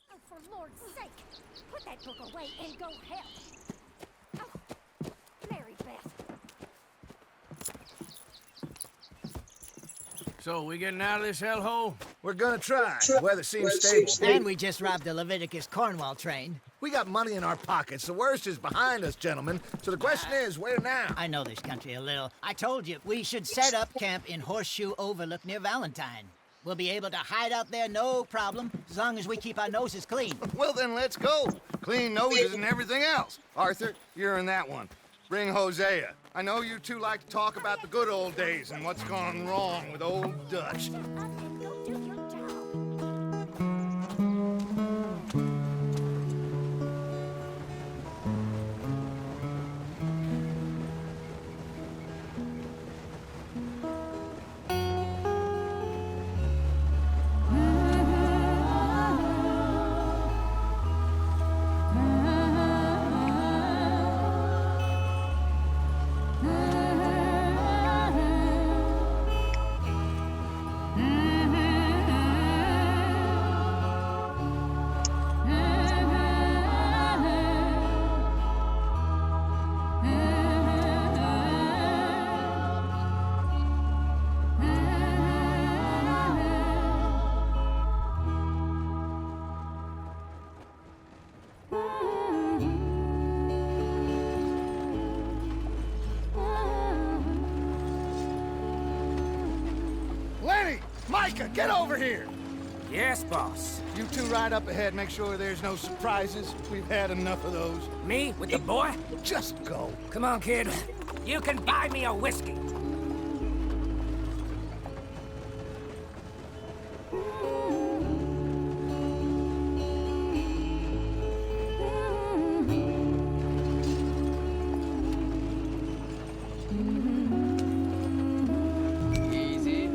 Oh, for Lord's sake! Put that book away and go help! Oh, Mary Beth. So, we getting out of this hellhole? We're gonna try. Weather seems stable. And we just robbed the Leviticus Cornwall train. We got money in our pockets. The worst is behind us, gentlemen. So the question is, where now? I know this country a little. I told you, we should set up camp in Horseshoe Overlook near Valentine. We'll be able to hide out there no problem, as long as we keep our noses clean. Well, then let's go. Clean noses and everything else. Arthur, you're in that one. Bring Hosea. I know you two like to talk about the good old days and what's gone wrong with old Dutch. Up and go do your job. Lenny! Micah, get over here! Yes, boss. You two ride up ahead, make sure there's no surprises. We've had enough of those. Me with the boy? Just go. Come on, kid. You can buy me a whiskey. Easy.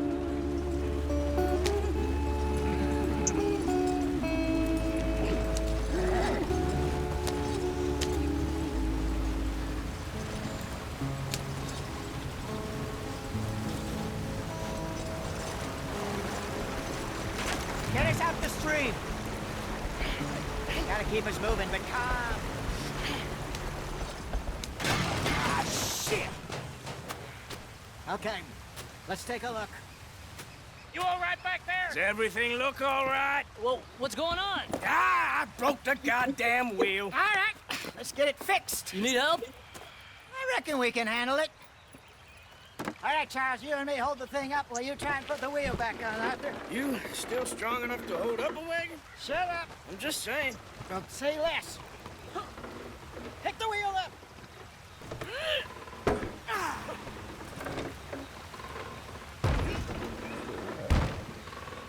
Get us out the stream. Gotta keep us moving, but calm. Ah, shit! Okay, let's take a look. You all right back there? Does everything look all right? Well, what's going on? Ah, I broke the goddamn wheel. All right, let's get it fixed. You need help? I reckon we can handle it. All right, Charles, you and me hold the thing up while you try and put the wheel back on, Arthur. You still strong enough to hold up a wagon? Shut up. I'm just saying. Don't say less. Pick the wheel up.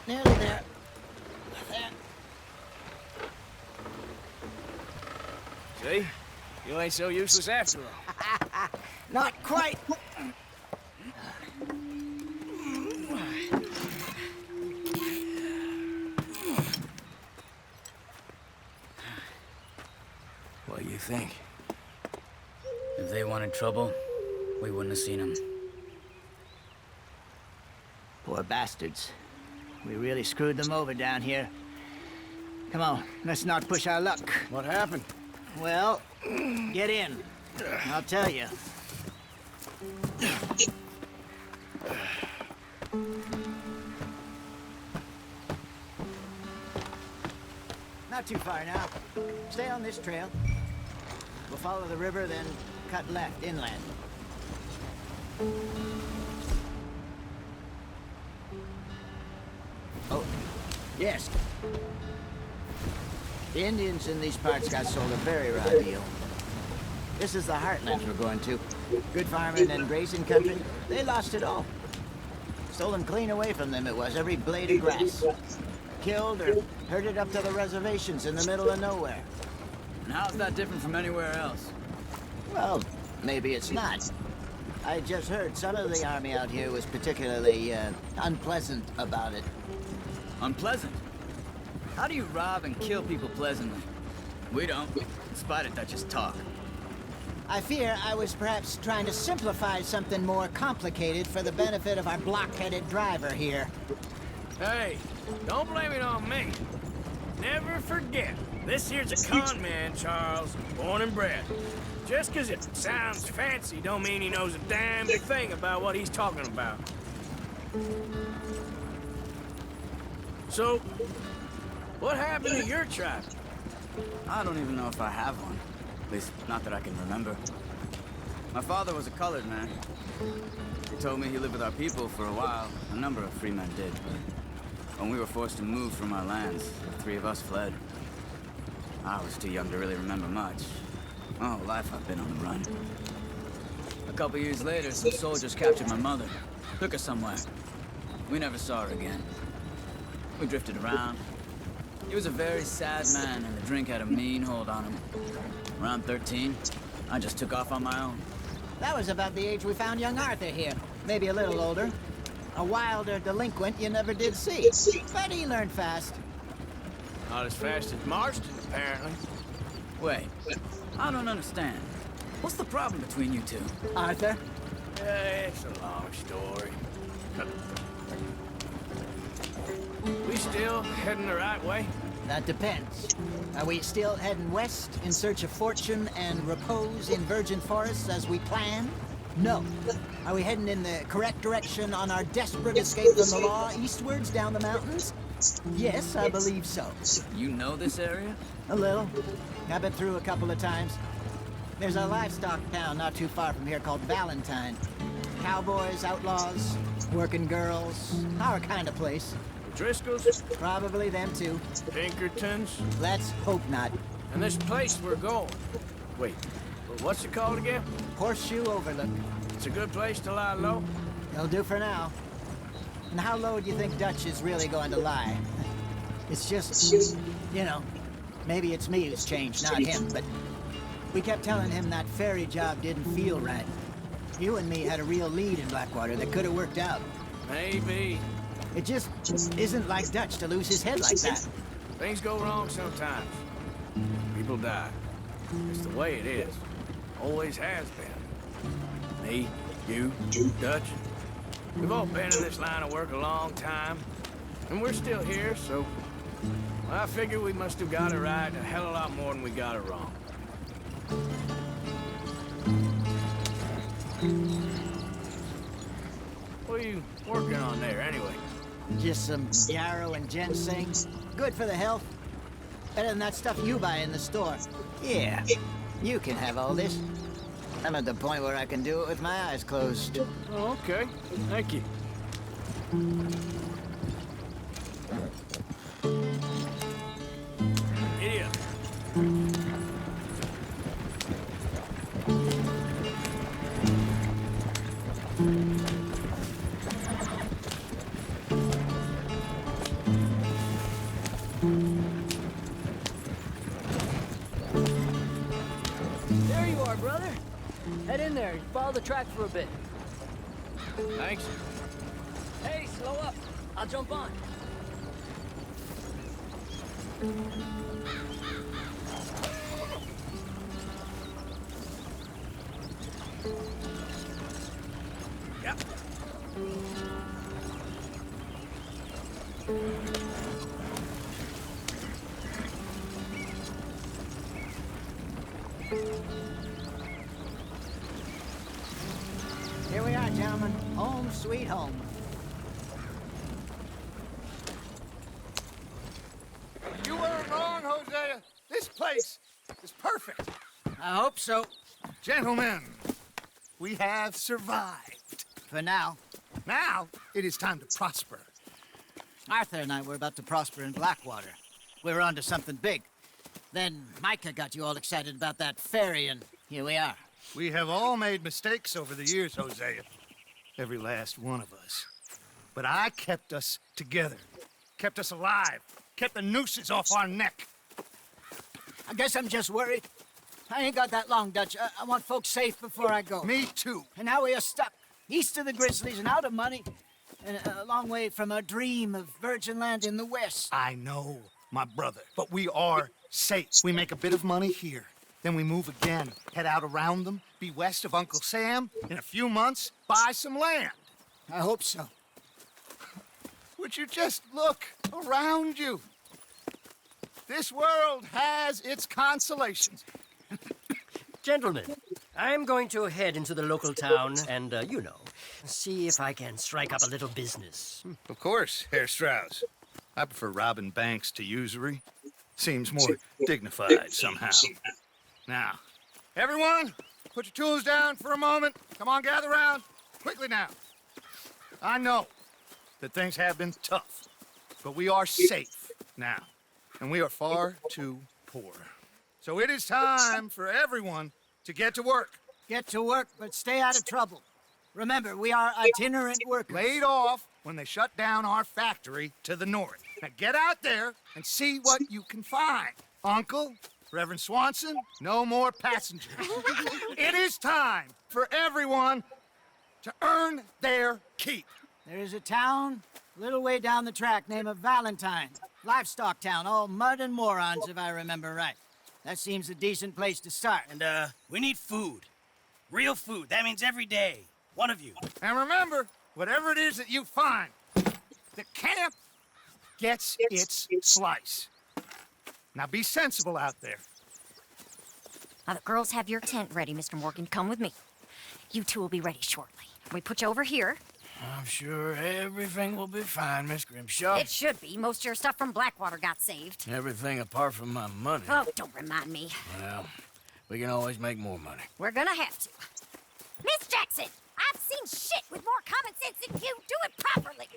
Nearly there. There. See? You ain't so useless after all. Not quite. What do you think? If they wanted trouble, we wouldn't have seen them. Poor bastards. We really screwed them over down here. Come on, let's not push our luck. What happened? Well, get in. I'll tell you. Not too far now. Stay on this trail. We'll follow the river, then cut left inland. Oh, yes. The Indians in these parts got sold a very raw deal. This is the heartlands we're going to. Good farming and grazing country. They lost it all. Stolen clean away from them it was, every blade of grass. Killed or herded up to the reservations in the middle of nowhere. And how's that different from anywhere else? Well, maybe it's not. I just heard some of the army out here was particularly unpleasant about it. Unpleasant? How do you rob and kill people pleasantly? We don't, in spite of Dutch's talk. I fear I was perhaps trying to simplify something more complicated for the benefit of our blockheaded driver here. Hey, don't blame it on me. Never forget, this here's a con man, Charles, born and bred. Just 'cause it sounds fancy don't mean he knows a damn thing about what he's talking about. So, what happened to your tribe? I don't even know if I have one. At least, not that I can remember. My father was a colored man. He told me he lived with our people for a while. A number of free men did. When we were forced to move from our lands, the three of us fled. I was too young to really remember much. My whole life I've been on the run. A couple years later, some soldiers captured my mother. Took her somewhere. We never saw her again. We drifted around. He was a very sad man, and the drink had a mean hold on him. Around 13, I just took off on my own. That was about the age we found young Arthur here. Maybe a little older. A wilder delinquent you never did see. But he learned fast. Not as fast as Marston, apparently. Wait, I don't understand. What's the problem between you two? Arthur? It's a long story. We still heading the right way? That depends. Are we still heading west in search of fortune and repose in virgin forests as we planned? No. Are we heading in the correct direction on our desperate escape from the law eastwards down the mountains? Yes, I believe so. You know this area? A little. I've been through a couple of times. There's a livestock town not too far from here called Valentine. Cowboys, outlaws, working girls, our kind of place. Driscoll's? Probably them too. Pinkertons? Let's hope not. And this place we're going. Wait, what's it called again? Horseshoe Overlook. It's a good place to lie low? It'll do for now. And how low do you think Dutch is really going to lie? It's just, you know, maybe it's me who's changed, not him, but we kept telling him that ferry job didn't feel right. You and me had a real lead in Blackwater that could have worked out. Maybe. It just isn't like Dutch to lose his head like that. Things go wrong sometimes. People die. It's the way it is. Always has been. Me, you, Dutch. We've all been in this line of work a long time. And we're still here, so... well, I figure we must have got it right a hell of a lot more than we got it wrong. What are you working on there, anyway? Just some yarrow and ginseng. Good for the health. Better than that stuff you buy in the store. Yeah, you can have all this. I'm at the point where I can do it with my eyes closed. Oh, okay. Thank you. Giddy up. There you are, brother. Head in there and follow the track for a bit. Thanks. Hey, slow up. I'll jump on. Yep. Here we are, gentlemen. Home sweet home. You weren't wrong, Hosea. This place is perfect. I hope so. Gentlemen, we have survived. For now. Now, it is time to prosper. Arthur and I were about to prosper in Blackwater. We were onto something big. Then Micah got you all excited about that ferry, and here we are. We have all made mistakes over the years, Hosea. Every last one of us. But I kept us together. Kept us alive. Kept the nooses off our neck. I guess I'm just worried. I ain't got that long, Dutch. I want folks safe before I go. Me too. And now we are stuck, east of the Grizzlies and out of money, and a long way from our dream of virgin land in the west. I know, my brother. But we are safe. We make a bit of money here. Then we move again, head out around them, be west of Uncle Sam. In a few months, buy some land. I hope so. Would you just look around you? This world has its consolations. Gentlemen, I'm going to head into the local town and, see if I can strike up a little business. Of course, Herr Strauss. I prefer robbing banks to usury. Seems more dignified somehow. Now, everyone, put your tools down for a moment. Come on, gather round. Quickly now. I know that things have been tough, but we are safe now, and we are far too poor. So it is time for everyone to get to work. Get to work, but stay out of trouble. Remember, we are itinerant workers. Laid off when they shut down our factory to the north. Now get out there and see what you can find. Uncle, Reverend Swanson, no more passengers. It is time for everyone to earn their keep. There is a town a little way down the track named Valentine. Livestock town, all mud and morons, if I remember right. That seems a decent place to start. And, we need food. Real food. That means every day. One of you. And remember, whatever it is that you find, the camp gets its slice. Now be sensible out there. Now, the girls have your tent ready, Mr. Morgan. Come with me. You two will be ready shortly. We put you over here. I'm sure everything will be fine, Miss Grimshaw. It should be. Most of your stuff from Blackwater got saved. Everything apart from my money. Oh, don't remind me. Well, we can always make more money. We're gonna have to. Miss Jackson, I've seen shit with more common sense than you. Do it properly.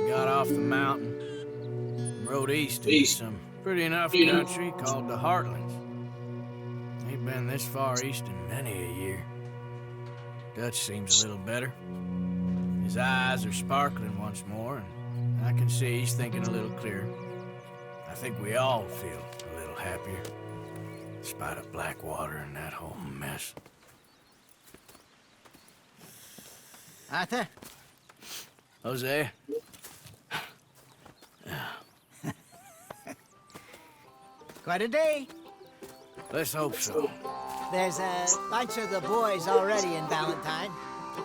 Got off the mountain, rode east into some pretty enough country called the Heartlands. Ain't been this far east in many a year. Dutch seems a little better. His eyes are sparkling once more, and I can see he's thinking a little clearer. I think we all feel a little happier, in spite of Blackwater and that whole mess. Arthur? Jose? Quite a day. Let's hope so. There's a bunch of the boys already in Valentine.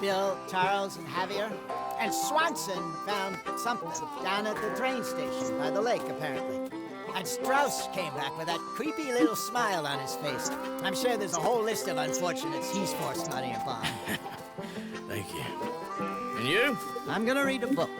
Bill, Charles, and Javier. And Swanson found something down at the train station by the lake, apparently. And Strauss came back with that creepy little smile on his face. I'm sure there's a whole list of unfortunates he's forced money upon. Thank you. And you? I'm gonna read a book.